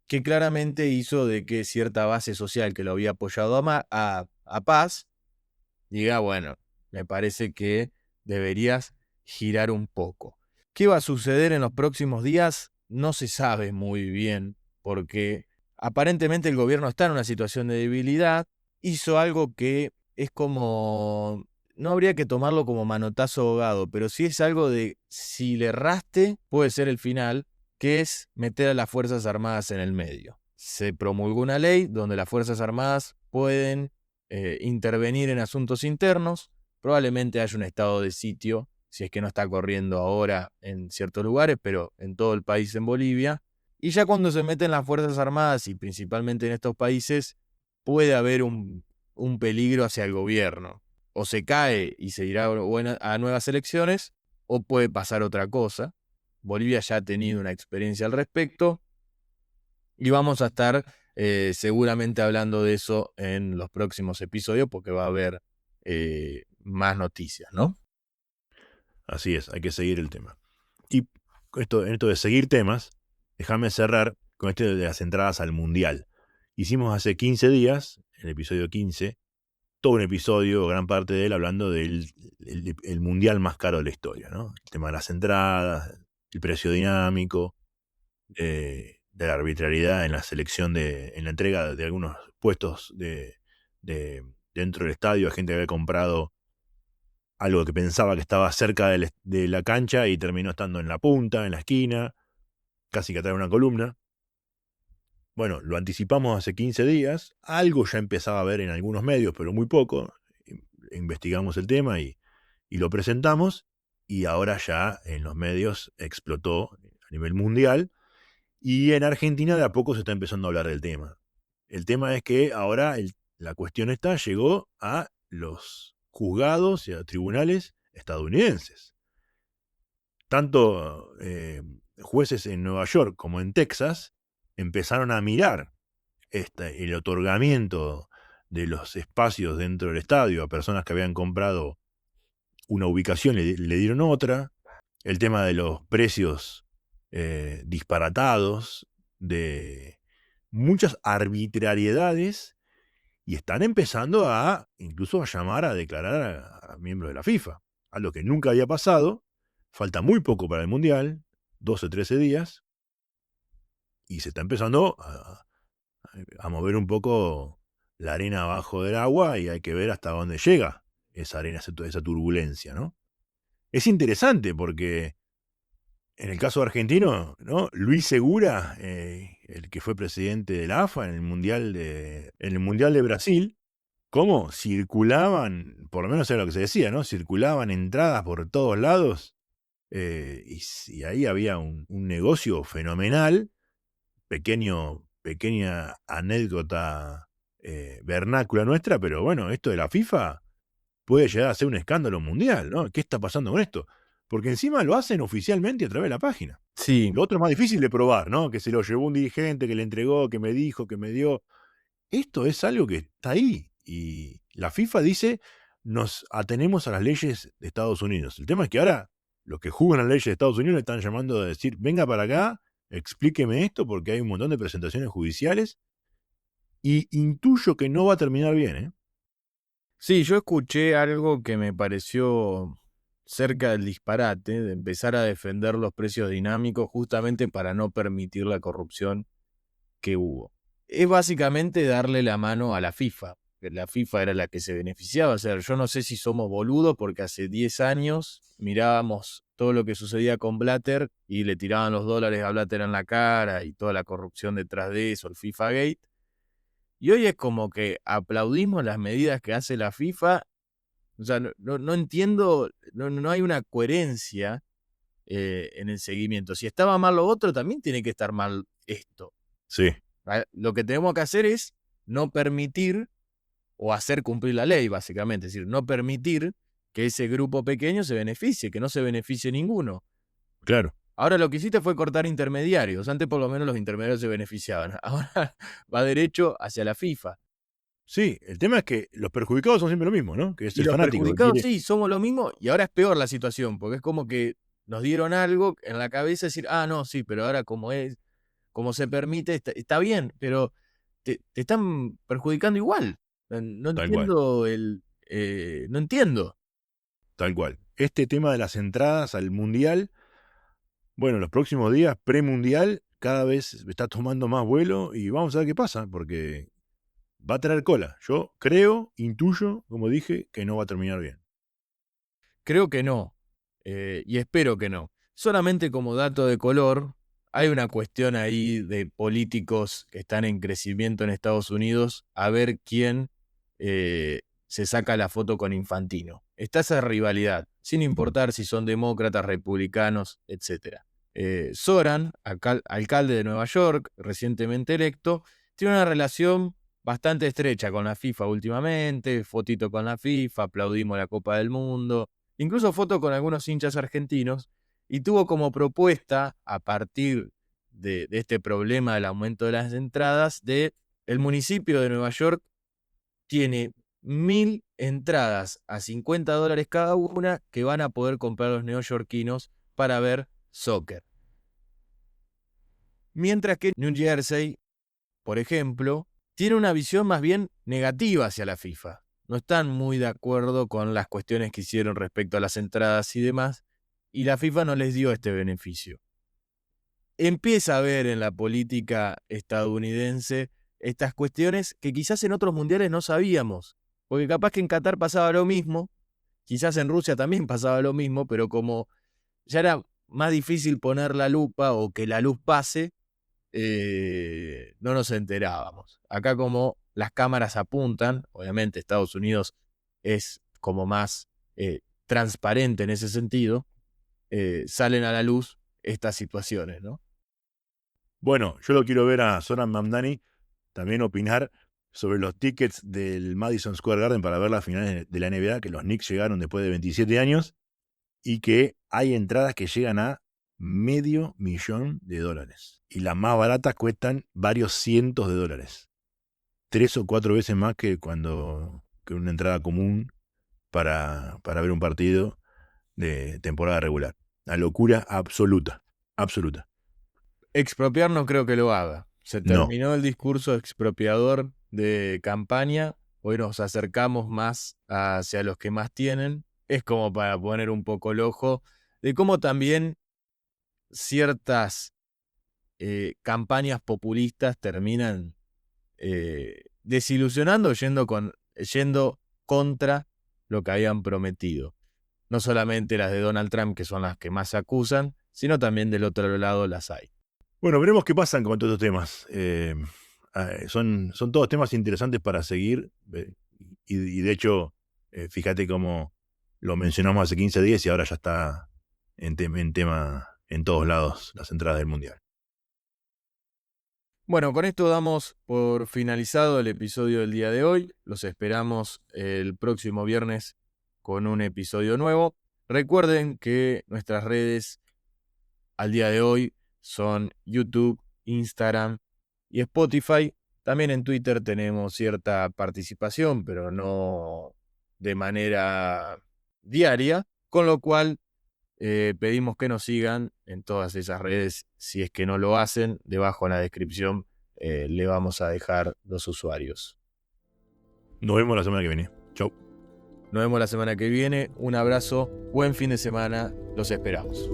que claramente hizo de que cierta base social que lo había apoyado a Paz diga, bueno, me parece que deberías girar un poco. ¿Qué va a suceder en los próximos días? No se sabe muy bien, porque aparentemente el gobierno está en una situación de debilidad, hizo algo que es como, no habría que tomarlo como manotazo ahogado, pero sí es algo de, si le erraste, puede ser el final, que es meter a las Fuerzas Armadas en el medio. Se promulgó una ley donde las Fuerzas Armadas pueden intervenir en asuntos internos, probablemente haya un estado de sitio, si es que no está corriendo ahora en ciertos lugares, pero en todo el país en Bolivia, y ya cuando se meten las Fuerzas Armadas y principalmente en estos países, puede haber un peligro hacia el gobierno. O se cae y se irá a nuevas elecciones, o puede pasar otra cosa. Bolivia ya ha tenido una experiencia al respecto, y vamos a estar seguramente hablando de eso en los próximos episodios porque va a haber más noticias, ¿no? Así es, hay que seguir el tema. Y en esto de seguir temas, déjame cerrar con esto de las entradas al Mundial. Hicimos hace 15 días, el episodio 15, todo un episodio, gran parte de él, hablando del el Mundial más caro de la historia, ¿no? El tema de las entradas, el precio dinámico, de la arbitrariedad en la selección, en la entrega de algunos puestos dentro del estadio, a gente que había comprado algo que pensaba que estaba cerca de la cancha y terminó estando en la punta, en la esquina, casi que atrás de una columna. Bueno, lo anticipamos hace 15 días, algo ya empezaba a ver en algunos medios, pero muy poco. Investigamos el tema y lo presentamos, y ahora ya en los medios explotó a nivel mundial, y en Argentina de a poco se está empezando a hablar del tema. El tema es que ahora la cuestión llegó a los juzgados y a tribunales estadounidenses. Tanto jueces en Nueva York como en Texas empezaron a mirar el otorgamiento de los espacios dentro del estadio a personas que habían comprado una ubicación, le dieron otra. El tema de los precios disparatados, de muchas arbitrariedades, y están empezando incluso a llamar a declarar a miembros de la FIFA, algo que nunca había pasado. Falta muy poco para el Mundial, 12, 13 días, y se está empezando a mover un poco la arena abajo del agua, y hay que ver hasta dónde llega esa arena, esa turbulencia, ¿no? Es interesante porque en el caso argentino, ¿no? Luis Segura, el que fue presidente de la AFA en el Mundial de Brasil, cómo circulaban, por lo menos era lo que se decía, ¿no? Circulaban entradas por todos lados, y ahí había un negocio fenomenal. Pequeña anécdota vernácula nuestra, pero bueno, esto de la FIFA puede llegar a ser un escándalo mundial, ¿no? ¿Qué está pasando con esto? Porque encima lo hacen oficialmente a través de la página. Sí. Lo otro es más difícil de probar, ¿no? Que se lo llevó un dirigente, que le entregó, que me dijo, que me dio. Esto es algo que está ahí. Y la FIFA dice, nos atenemos a las leyes de Estados Unidos. El tema es que ahora los que juzgan las leyes de Estados Unidos le están llamando a decir, venga para acá, explíqueme esto, porque hay un montón de presentaciones judiciales. Y intuyo que no va a terminar bien, ¿eh? Sí, yo escuché algo que me pareció cerca del disparate, de empezar a defender los precios dinámicos justamente para no permitir la corrupción que hubo. Es básicamente darle la mano a la FIFA, que la FIFA era la que se beneficiaba. O sea, yo no sé si somos boludos porque hace 10 años mirábamos todo lo que sucedía con Blatter y le tiraban los dólares a Blatter en la cara y toda la corrupción detrás de eso, el FIFA Gate. Y hoy es como que aplaudimos las medidas que hace la FIFA. O sea, no entiendo, no hay una coherencia en el seguimiento. Si estaba mal lo otro, también tiene que estar mal esto. Sí. Lo que tenemos que hacer es no permitir o hacer cumplir la ley, básicamente. Es decir, no permitir que ese grupo pequeño se beneficie, que no se beneficie ninguno. Claro. Ahora lo que hiciste fue cortar intermediarios. Antes por lo menos los intermediarios se beneficiaban. Ahora va derecho hacia la FIFA. Sí, el tema es que los perjudicados son siempre lo mismo, ¿no? Que es Y el los fanático que perjudicados quiere. sí, somos lo mismo y ahora es peor la situación, porque es como que nos dieron algo en la cabeza, decir, no, sí, pero ahora como se permite, está bien, pero te están perjudicando igual. No Tal cual, entiendo no entiendo. tal cual. Este tema de las entradas al Mundial, bueno, los próximos días, premundial, cada vez está tomando más vuelo y vamos a ver qué pasa, porque va a traer cola. Yo creo, intuyo, como dije, que no va a terminar bien. Creo que no, y espero que no. Solamente como dato de color, hay una cuestión ahí de políticos que están en crecimiento en Estados Unidos a ver quién se saca la foto con Infantino. Está esa rivalidad, sin importar si son demócratas, republicanos, etc. Soran, alcalde de Nueva York, recientemente electo, tiene una relación bastante estrecha con la FIFA últimamente, fotito con la FIFA, aplaudimos la Copa del Mundo, incluso foto con algunos hinchas argentinos, y tuvo como propuesta, a partir de este problema del aumento de las entradas, de el municipio de Nueva York tiene 1.000 entradas a $50 cada una que van a poder comprar los neoyorquinos para ver soccer. Mientras que New Jersey, por ejemplo, tiene una visión más bien negativa hacia la FIFA. No están muy de acuerdo con las cuestiones que hicieron respecto a las entradas y demás, y la FIFA no les dio este beneficio. Empieza a ver en la política estadounidense estas cuestiones que quizás en otros mundiales no sabíamos, porque capaz que en Qatar pasaba lo mismo, quizás en Rusia también pasaba lo mismo, pero como ya era más difícil poner la lupa o que la luz pase, no nos enterábamos. Acá como las cámaras apuntan, obviamente Estados Unidos es como más transparente en ese sentido, salen a la luz estas situaciones, ¿no? Bueno, yo lo quiero ver a Zoran Mamdani también opinar sobre los tickets del Madison Square Garden para ver las finales de la NBA, que los Knicks llegaron después de 27 años y que hay entradas que llegan a $500,000 y las más baratas cuestan varios cientos de dólares, 3 o 4 veces más que una entrada común para ver un partido de temporada regular. Una locura absoluta, absoluta. Expropiar no creo que lo haga. Se No, terminó el discurso expropiador de campaña. Hoy nos acercamos más hacia los que más tienen. Es como para poner un poco el ojo de cómo también ciertas campañas populistas terminan desilusionando, yendo contra lo que habían prometido. No solamente las de Donald Trump, que son las que más se acusan, sino también del otro lado las hay. bueno, veremos qué pasan con todos estos temas. Son todos temas interesantes para seguir. Y de hecho, fíjate cómo lo mencionamos hace 15 días y ahora ya está en tema en todos lados las entradas del Mundial. Bueno, con esto damos por finalizado el episodio del día de hoy. Los esperamos el próximo viernes con un episodio nuevo. Recuerden que nuestras redes al día de hoy son YouTube, Instagram y Spotify. También en Twitter tenemos cierta participación, pero no de manera diaria, con lo cual pedimos que nos sigan en todas esas redes. Si es que no lo hacen, debajo en la descripción le vamos a dejar los usuarios. Nos vemos la semana que viene. Chau. Nos vemos la semana que viene. Un abrazo, buen fin de semana, los esperamos.